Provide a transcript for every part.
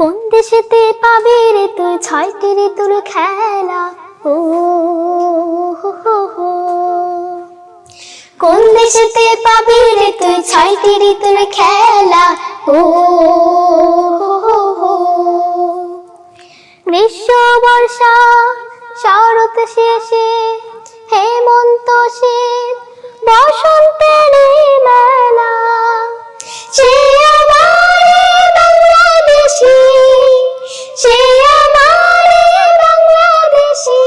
কোন দেশেতে পাবি রে তুই ছয়টি ঋতুর খেলা, ও হো হো হো। কোন দেশেতে পাবি রে তুই ছয়টি ঋতুর খেলা, ও হো হো হো। গ্রীষ্ম বর্ষা শরৎ শেষে হেমন্ত শীত বসন্তের মেলা, সে আমার বাংলাদেশি, সে আমার বাংলাদেশি।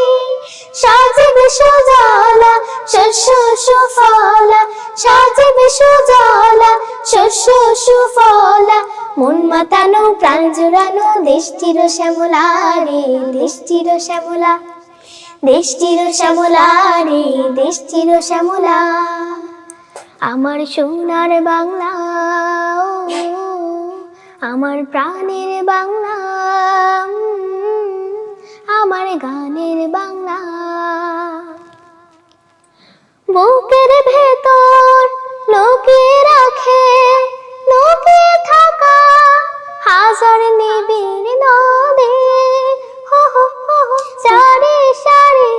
সাজবে সুজলা শস্য সুফলা, সাজবে সুজলা শস্য সুফলা। মন মাতানো প্রাণ জুড়ানো দেশটির শ্যামলা রে, দেশটির শ্যামলা, দেশটির শ্যামলা রে, দেশটির শ্যামলা। আমার সোনার বাংলা, আমার প্রাণের বাংলা, আমার গানের বাংলা। বুকের ভেতর লুকিয়ে রাখে, লুকিয়ে থাকা হাজার নিবিড় নদী, হো হো হো হো। সারি সারি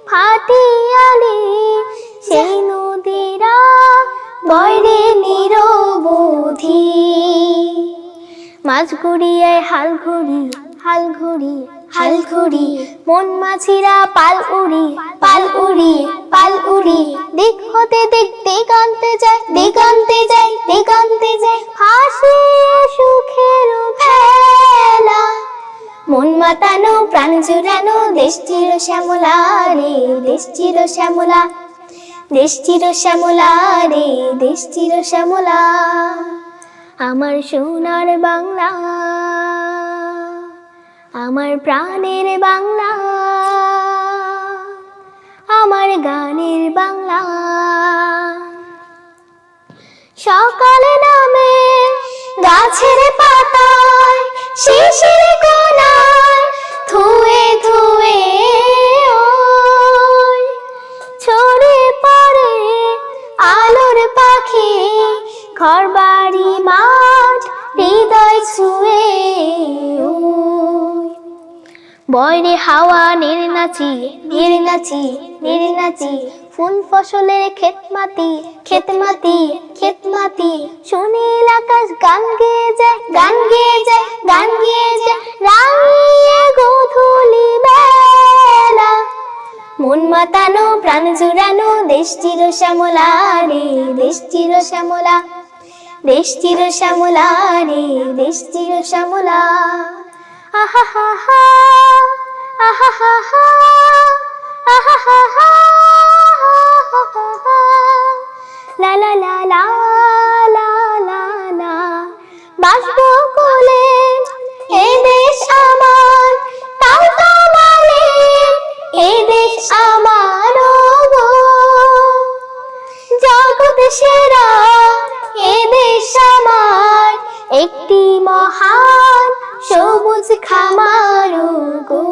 ফাটিয়ালি সেই নদীরা বয়রে নিরবধি। মাছ ঘুরিয়ে হাল ঘুরি, হাল ঘুরি, হাল ঘুরি। মন মাঝিরা পাল উড়ি, পাল উড়ি, পাল উড়ি। দিক হতে দিক দিগন্তে যায়, দিগন্তে যায়, দিগন্তে যায়। হাসিয়ে সুখের ভেলা, মন মাতানো প্রাণ জুড়ানো দেশটির শ্যামলা রে, দেশটির শ্যামলা, দেশটির শ্যামলা রে, দেশটির শ্যামলা। আমার সোনার বাংলা, আমার প্রাণের বাংলা, আমার গানের বাংলা। সকালে নামে গাছের পাতায়, শিশির কোনায় ধুয়ে ধুয়ে ওই ছড়ে পড়ে আলোর পাখি। ঘর বাড়ি মাঠ হৃদয় ছুঁয়ে বয়রে হাওয়া নেড়ে নাচি, নেড়ে নাচি, নেড়ে নাচি। ফুল ফসলের ক্ষেত মাটি, ক্ষেত মাটি, ক্ষেত মাটি। সুনীল আকাশ গান গেয়ে যায়, গান গেয়ে যায়, গান গেয়ে যায়। রাঙিয়ে গোধূলি বেলা, মন মাতানো প্রাণ জুড়ানো দেশটির শ্যামলা রে, দেশটির শ্যামলা, দেশটির শ্যামলা রে, দেশটির শ্যামলা। আহা হা হা, আহা হা হা, আহা হা হা, লা লা লা লা লা লা লা। বাসবো কোলে এ দেশ আমার, তাও তো মানে এ দেশ আমার গো। জগৎ সেরা এ দেশ আমার, একটি মহান সবুজ খামার গো।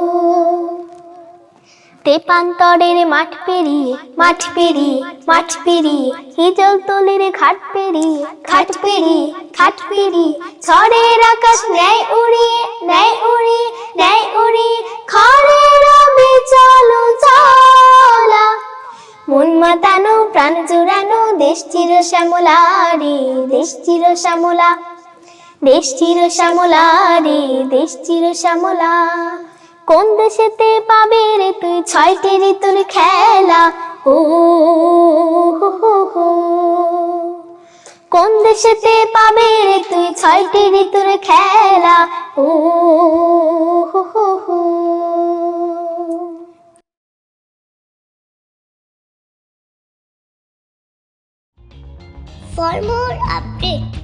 তেপান্তরের মাঠ পেরিয়ে, মাঠ পেরিয়ে, মাঠ পেরিয়ে। হিজল তলির ঘাট পেরিয়ে, ঘাট পেরিয়ে, ঘাট পেরিয়ে। ঝড়ের আকাশ নেয় উড়িয়ে, নেয় উড়িয়ে, নেয় উড়িয়ে। খড়ের বিচল জ্বালা, মন মাতানো প্রাণ জুড়ানো দেশটির শ্যামলা রে, দেশটির শ্যামলা, দেশটির শ্যামলা রে, দেশটির শ্যামলা। কোন দেশেতে পাবি রে তুই ছয়টি ঋতুর খেলা, ও হো হো হো। কোন দেশেতে পাবি রে তুই ছয়টি ঋতুর খেলা, ও হো হো হো। For more updates,